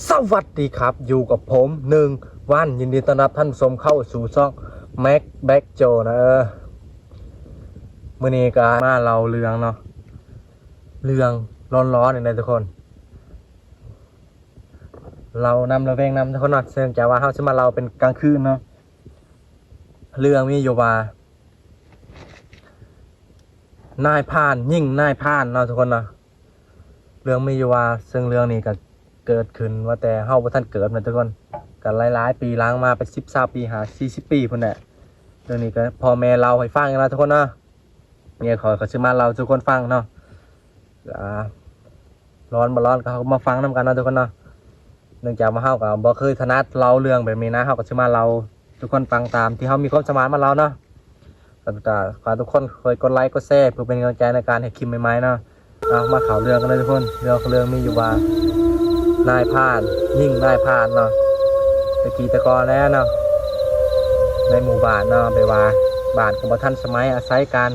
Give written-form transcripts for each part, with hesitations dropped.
สวัสดีครับอยู่กับผม1 วันยินดีต้อนรับท่านผู้ชมเข้าสู่ช่องแม็กแบ็กโจนะมื้อนี้ก็มาเราเรื่องเนาะเรื่องร้อนๆนี่ทุกคนเรานำระแวงนำทุกคนเนาะเนื่องจากว่าเฮาสิมาเราเป็นกลางคืนเนาะเรื่องมีอยู่ว่านายพรานยิ่งนายพรานเนาะทุกคนเนาะเรื่องมีอยู่ว่าซึ่งเรื่องนี้ก็เกิดขึ้นว่าแต่เฮาบ่ทันเกิดนะทุกคนกันหลายๆปีล้างมาเป็น10-20 ปี40 ปีพุ่นแหละเรื่องนี้ก็พ่อแม่เราให้ฟังกันนะทุกคนเนาะเนี่ยขอสิมาเราทุกคนฟังเนาะร้อนบ่ร้อนก็เฮามาฟังนํกันนะทุกคนเนาะเนื่องจากว่าเฮาก็บ่เคยถนัดเล่าเรื่องแบบนี้นะเฮาก็สิมาเราทุกคนฟังตามที่เฮามีความสามารถมาเล่าเนาะก็ขอทุกคนคอยกดไลค์กดแชร์เพื่อเป็นกำลังใจในการให้คลิปใหม่ๆเนาะมาข่าวเรื่องกันเลยทุกคนเรื่องมีอยู่ว่านายพรานยิ่งนายพรานเนาะตะกอนแล้วเนาะในหมู่บ้านเนาะไปว่าบ้านของท่านสมัยอาศัยกัน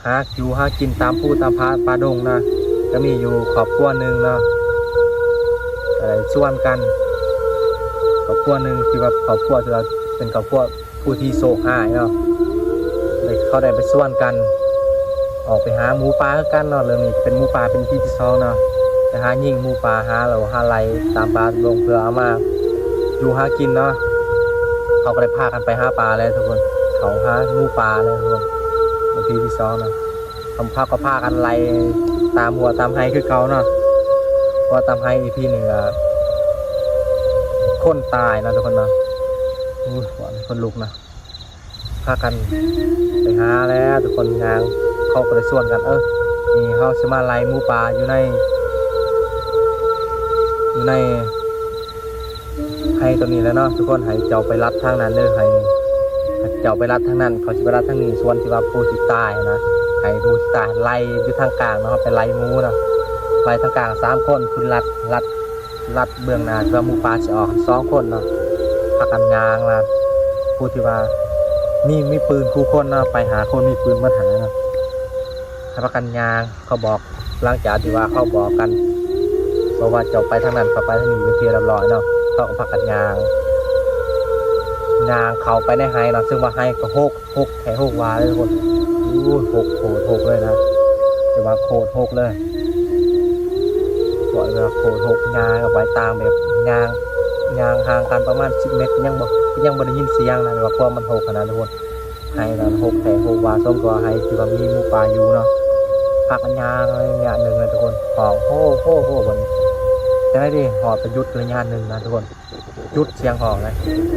หาอยู่หากินตามผู้ตามปลาดงนะก็มีอยู่ครอบครัวหนึ่งเนาะส่วนกันครอบครัวหนึ่งที่ว่าครอบครัวที่เราเป็นครอบครัวผู้ที่โศกหายเนาะเขาได้ไปส่วนกันออกไปหาหมูปลากันเนาะเรื่องนี้เป็นหมูปลาเป็นที่ที่2เนาะไปหายิ่งหมูปลาหาเราหาไหลตามปลาลงเพื่อเอามาอยู่หากินเนาะเขาก็ได้พากันไปหาปลาเลยทุกคนเขาหาหมูปลาเลยทุกคนเป็นที่ที่2เนาะทำภาพก็พากันไหลตามหัวตามไห้คือเก่าเนาะเพราะตามไห้อีพีหนึ่งคนตายนะทุกคนเนาะคนลุกนะพากันไปหาแล้วทุกคนงานเขาก็ได้ส่วนกันนี่เขาสมาไล่หมูป่าอยู่ในให้ตัวนี้แล้วเนาะทุกคนให้เจ้าไปรัดทางนั้นเลยให้เจ้าไปรัดทางนั้นเขาจะไปรัดทางนี้ส่วนที่ว่าผู้ที่ตายนะให้ผู้ที่ตายไล่อยู่ทางกลางเนาะไปไล่หมูนะไล่ทางกลาง3 คนคุณรัดเบื้องหน้าที่ว่าหมูป่าจะออก2 คนเนาะพากันยางมาผู้ที่ว่านี่มีปืนคู่คนนะไปหาคนมีปืนมาหานะให้พากันยางเขาบอกหลังจากที่ว่าเขาบอกกันบอกว่าจะไปทางนั้นเขาไปทางนี้เป็นที่เรียบร้อยเนาะเขาก็พากันยางเขาไปในไฮเนาะซึ่งว่าไฮก็หกแค่6 วาเลยทุกคนหกเลยนะแต่ว่าโคตร6เลยบอกเลยว่าโคตร6ยางเอาไปตามแบบยางห่างกันประมาณ10 เมตรยังบ่ได้ยินเสียงนะแต่ว่าความมัน6ขนาดทุกคนไฮเรา6 แต่6 วาส้มตัวไฮที่ว่ามีหมูป่าอยู่เนาะพักอันยางอะไรอย่างหนึ่งเลยทุกคนหอบโค้บนจะได้ดิหอบไปยุดระยะหนึ่งนะทุกคนยุดเสียงหอบนะ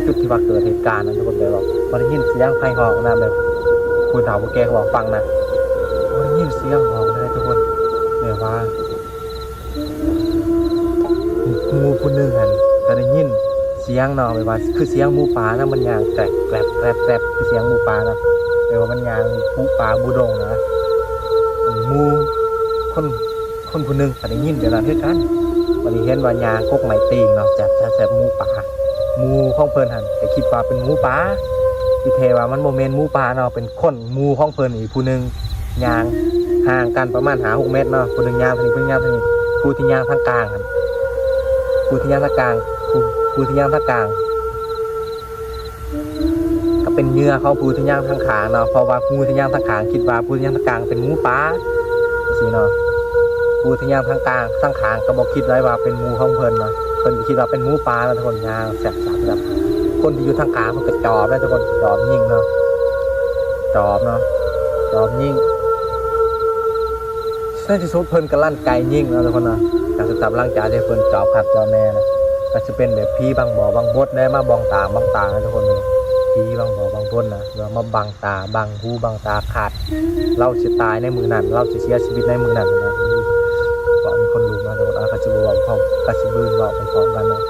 ยุดที่ว่าเกิดเหตุการณ์นะทุกคนเลยบอกบ่ได้ยินเสียงใครหอบนะแบบคุณถามพวกแกเขาบอกฟังนะบ่ได้ยินเสียงหอบเลยทุกคนแบบว่างูผู้หนึ่งหันก็ได้ยินเสียงเนาะแบบว่าคือเสียงหมูป่านะมันยางแกรบคือเสียงหมูป่านะแบบว่ามันยางหมูป่าบูดงนะหมูคนผู้หนึ่งก็ได้ยินเดี๋ยวนั้นคือกันวันนี้เห็นว่ายางกกไม้ตีงเนาะจับหมูป่าหมูของเพิ่นหันแต่คิดว่าเป็นหมูป่าที่แท้ว่ามันโมเมนต์หมูป่าเนาะเป็นคนหมูของเพิ่นอีกผู้หนึ่งยางห่างกันประมาณ6 เมตรเนาะผู้หนึ่งยางทางนี้ผู้ยางทางนี้ผู้ที่ยางทางกลางผู้ที่ยางทางกลางก็เป็นเหยื่อของผู้ที่ย่างทางขางเนาะเพราะว่าผู้ที่ย่างทางขางคิดว่าผู้ที่ย่างทางกลางเป็นหมูป่าสิเนาะผู้ที่ย่างทางกลางทางขางก็บอกคิดไว้ว่าเป็นหมูของเพิ่นเนาะเพิ่นคิดว่าเป็นหมูป่าแล้วทุกคนย่างแสบแบบคนที่อยู่ทางกลางมันก็จอบแล้วทุกคนจอบยิงเนาะจอบยิงเส้นที่สุดเพิ่นก็ลั่นไกยิงเนาะทุกคนเนาะการศึกษาร่างกายที่เพิ่นจอบขัดจอแม่นะก็จะเป็นแบบพี่บางบ่อบางบดได้มาบางตานะทุกคนเลยพี่บางบ่อบางบดนะเรามาบางตาบางหูบางตาขาดเราจะตายในมือนั้นเราจะเสียชีวิตในมือนั้นนะก็มีคนรู้มาทุกคนก็จะบวมเขาก็จะบืนเราไปพร้อมกันเนาะ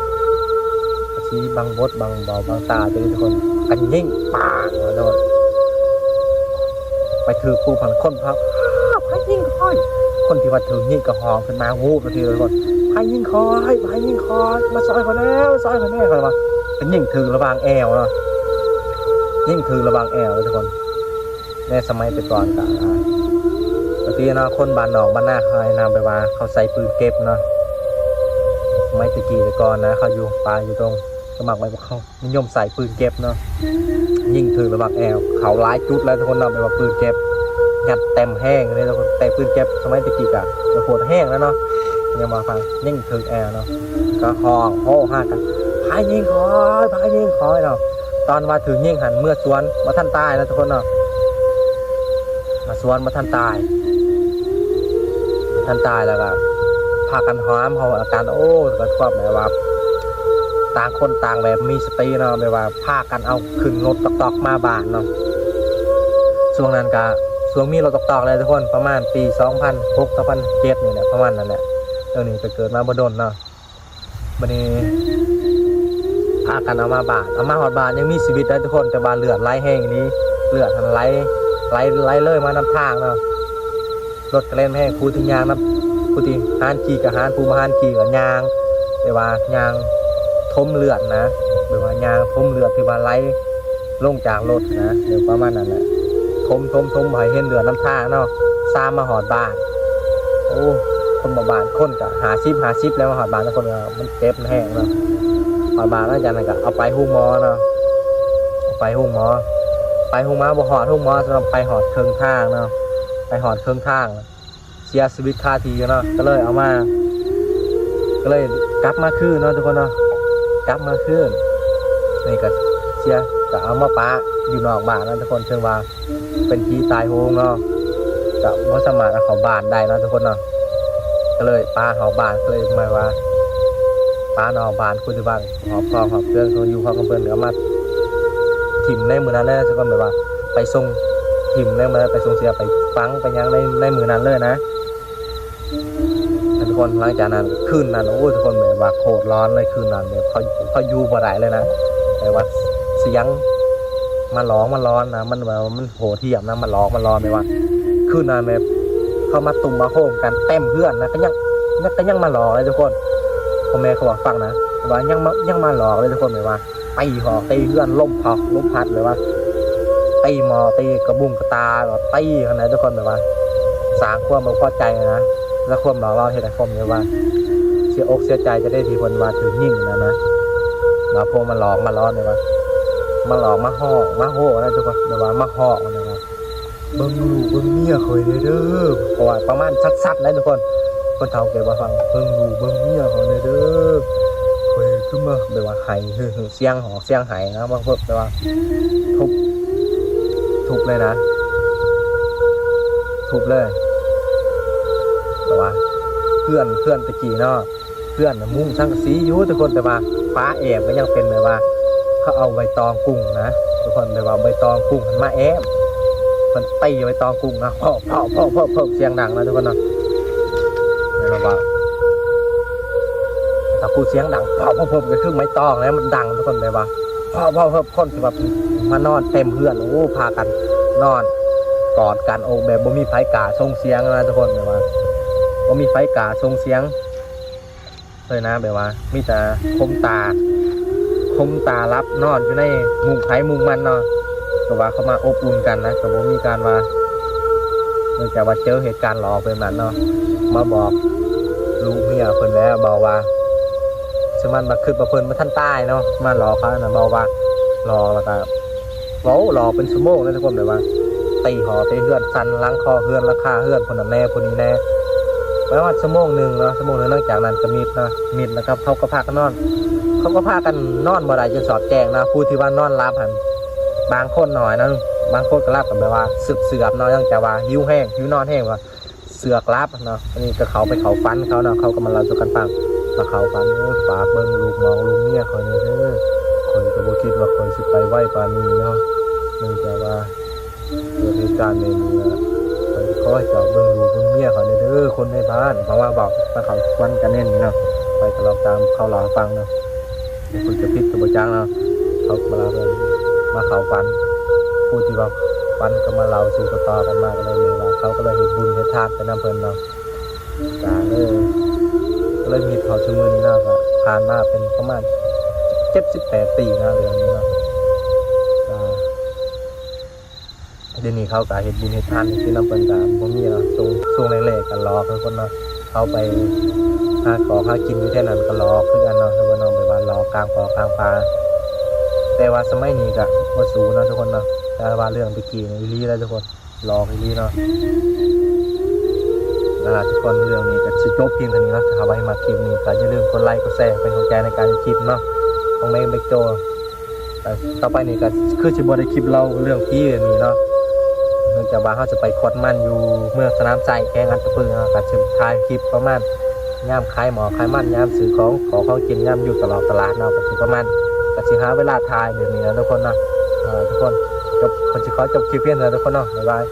ก็ชี้บางบดบางบ่อบางตาจะทุกคนกันยิ่งป่างโดนไปถือปูผันคนพักพายิ่งค่อยคนที่ว่าถือยิ่งกระหองขึ้นมาวูบทีทุกคนพายยิงคอยมาซอยคนแล้วคนมาเป็นยิงถือระบางแอวเนาะยิงถือระบางแอวทุกคนในสมัยเป็นก่อนกันปกติเนาะคนบ้านนอกบ้านหน้าใครนำไปว่าเขาใส่ปืนเก็บเนาะ มัยตะกี้แต่ก่อนนะเขาอยู่ป่าอยู่ตรงสมัครไว้พวกเขานิยมใส่ปืนเก็บเนาะยิงถึงระบักแอลเขาหลายจุดแล้วทุกคนเนาะไปว่าปืนเก็บยัดเต็มแห้งเลยทุกคนแต่ปืนเก็บสมัยตะกี้กะจะโคตรแห้งแล้วเนาะยังมาฟังยิงถึงแอลเนาะก็ห้องโอ้ห้ากันพายยิงคอยเนาะตอนว่าถึงยิงหันเมื่อสวนมาท่านตายแล้วทุกคนเนาะมาสวนมาท่านตายแล้วก็พากันห้ามเขาอาการโอ้ก็ชอบแบบว่าต่างคนต่างแบบมีสติเนาะแบบว่าพากันเอาขึ้นรถตอกมาบ้านเนาะช่วงนั้นก็ช่วงมีรถตอกเลยทุกคนประมาณปี2006 2007นี่แหละประมาณนั้นแหละเรื่องนี้จะเกิดมาบ่ดนเนาะบัดนี้พากันเอามาบ้านเอามาหอดบ้านยังมีชีวิตได้ทุกคนแต่บ้านเลือดไหลแห้งนี้เลือดมันไหลเลยมานำทางเนาะรถกระเล่นแห้งคูถึงยางนะคูที่ฮานขี่กับฮานภูมาฮานขี่กับยางแต่ว่ายางทมเลือดนะหรือว่ายางทมเลือดที่ว่าไหลลงจากรถนะเดี๋ยวประมาณนั้นแหละทมให้เห็นเลือดน้ำทางเนาะซ้ำมาหอดบ้านโอ้คนมาบ้านคนกับหาชิปแล้วมาหอดบ้านทุกคนมันเจ็บมันแห้งเนาะหอดบ้านแล้วจากนั้นก็เอาไปหุ้มหมอเนาะไปหุ้มหมอบ่หอดหุ้มหมอสำหรับไปหอดเครื่องทางเนาะไปหอดเครื่องทางเสียชีวิตคาทีเนาะก็เลยเอามาก็เลยกลับมาคืนเนาะทุกคนเนาะกลับมาคืนนี่ก็เสียก็เอามาปะอยู่นอกบ้านนะทุกคนเชื่อว่าเป็นผีตายโหงเนาะจะไม่สามารถเอาเขาบ้านได้นะทุกคนเนาะก็เลยปาเขาบ้านก็เลยหมายว่าปานอกบ้านคุยที่บ้านหอบพ่อหอบเพื่อนเขาอยู่ห้องกับเพื่อนก็มาถิ่มในมือนั้นเลยทุกคนแบบว่าไปส่งถิ่มในมือไปส่งเสียไปฟังไปยังในมือนั้นเลยนะทุกคนหลังจากนั้นคืนนั้นโอ้ทุกคนแบบว่าโคตรร้อนเลยคืนนั้นแบบเขาอยู่บ่ได้เลยนะแต่ว่าเสียงมันร้อนนะมันแบบมันโหเทียมนะมันร้อนแบบว่าคืนนั้นแบบเขามาตุ่มมาโฮมกันเต็มเพื่อนนะก็ยังมาหลอกเลยทุกคนพ่อแม่เขาบอกฟังนะว่ายังมาหลอกเลยทุกคนแบบว่าตีหอกตีเพื่อนล้มพัดเลยว่าตีหมอตีกระบุ้งกระตาแบบตีขนาดทุกคนแบบว่าสร้างความไม่พอใจนะแล้วความเราเห็นแต่ความแบบว่าเสียอกเสียใจจะได้ทีคนว่าถึงยิ่งนะมาพวกมันหลอกมาล้อเลยว่ามาหลอกมาห่อมาโห่นะทุกคนแบบว่ามาห่อนะครับเบิ้งลูกเบิ้งเมียเคยเด้อเพราะว่าประมาณชัดๆนะทุกคนเฒ่าเก็บมาฟังเบิ้งลูกเบิ้งเมียเคยเด้อเคยขึ้นมาแบบว่าไห้เสียงหอกเสียงไห้นะบางพวกแบบว่าทุบเลยนะทุบเลยแต่ว่าเพื่อนตะกี้เนาะเพื่อนมุ่งช่างสีอยู่ทุกคนแต่ว่าฟ้าแอบก็ยังเป็นแบบว่าเขาเอาใบตองกุ้งนะทุกคนแบบว่าใบตองกุ้งมาแอบมันตีใบตองกุ้งนะเพาะเสียงดังนะทุกคนเนาะแล้วว่าแต่กูเสียงดังเพาะก็คือไม้ตองแล้วมันดังทุกคนแบบว่าเพาะคนแบบมานอนเต็มเพื่อนโอ้พากันนอนกอดกันโอ้แบบบ่มีไฟกาส่งเสียงนะทุกคนแบบว่าบ่มีไฟกาส่งเสียงเลยนะแบบว่ามีแต่คมตารับนอนอยู่ในมุงไผ่มุงมันเนาะก็ว่าเขามาอบอุ่นกันนะก็บ่มีการว่าเนื่องจากว่าเจอเหตุการณ์หลอกเป็นนั้นเนาะมาบอกลูกเมียเพิ่นแล้วบอกว่าสมันมาขึ้นมาเพิ่นมาท่านใต้เนาะมาหลอกเขานะบอกว่ารอแล้วก็เว้ารอเป็นชั่วโมงนะทุกคนแบบว่าตีหอตีเฮือนสั่นล้างคอเฮือนราคาเฮือนคนนั้นแน่คนนี้แน่ประมาณชั่วโมงหนึ่งเนาะชั่วโมงนึงหลังจากนั้นก็มิดนะครับเขาก็พากันนอนบ่ได้จนสอดแจงนะผู้ที่ว่านอนรับหันบางคนหน่อยนะบางคนก็รับกันแบบว่าเสือบเนาะยังจะว่าหิวนอนแห้งว่าเสือกรับเนาะอันนี้ก็เขาไปเขาฟันเขาเนาะเขาก็มาเล่าสู่กันฟังมาเขาฟันฝากเบิ่งลูกมองลุงเนี่ยคอยเด้อคอยก็บ่คิดว่าคอยสิไปไหวปานนี้เนาะเนื่องจากว่าเกิดเหตุการณ์ในนี้นะคอยเจ้าเบิ่งลูกเบิ่งเมียเขาเด้อคนในบ้านเพราะว่าบอกมาเขาฟันกันแน่นเนาะไปก็ลองตามเขาหลอกฟังเนาะคุณจะพิษตัวจังเนาะเขามาเล่ามาเขาฟันพูดที่ว่าฟันก็มาเล่าสู่ต่อกันมาก็เลยว่าเขาก็เลยเห็นบุญเห็นทานไปน้ำเพลินเนาะจ้าเลยมีเขาชั่วโมงนี้เนาะก็ผ่านมาเป็นประมาณ78 ปีนะเรื่องนี้เนาะเดี๋ยวนี้เขาก็เห็นบุญเห็นทานที่น้ำเพลินกันผมมีเนาะช่วงแรกๆกันรอคนเนาะเขาไป หาขอหากินอยู่แค่นั้นก็รอคือกันเนาะทุกคนเนาะแบบว่ารอกลางปอกลางปลาแต่ว่าสมัยนี้ก็บ่สู้เนาะทุกคนเนาะแต่ว่าเรื่องตะกี้นี่อีหลีแล้วทุกคนรออีหลีเนาะทุกคนเรื่องนี้ก็สิจบเพียงเท่านี้เนาะถ้าไว้มาคลิปนี้ก็อย่าลืมกดไลค์กดแชร์เป็นกำลังใจในการคลิปเนาะของแม่เบกโจต่อไปนี้ก็คือสิบ่ได้คลิปเล่าเรื่องผีแบบนี้เนาะเนื่องจากว่าเขาจะไปขวดมันอยู่เมืองสนามไส้แข่งอันตะปึงเนาะก็สิถ่ายคลิปประมาณยามขายหมอขายมันยามซื้อของขอเขากินยามอยู่ตลาดเนาะก็สิประมาณก็สิหาเวลาถ่ายแบบนี้นะทุกคนเนาะทุกคนจบคนสิขอจบคลิปเพียงเท่านี้ทุกคนเนาะบ๊ายบาย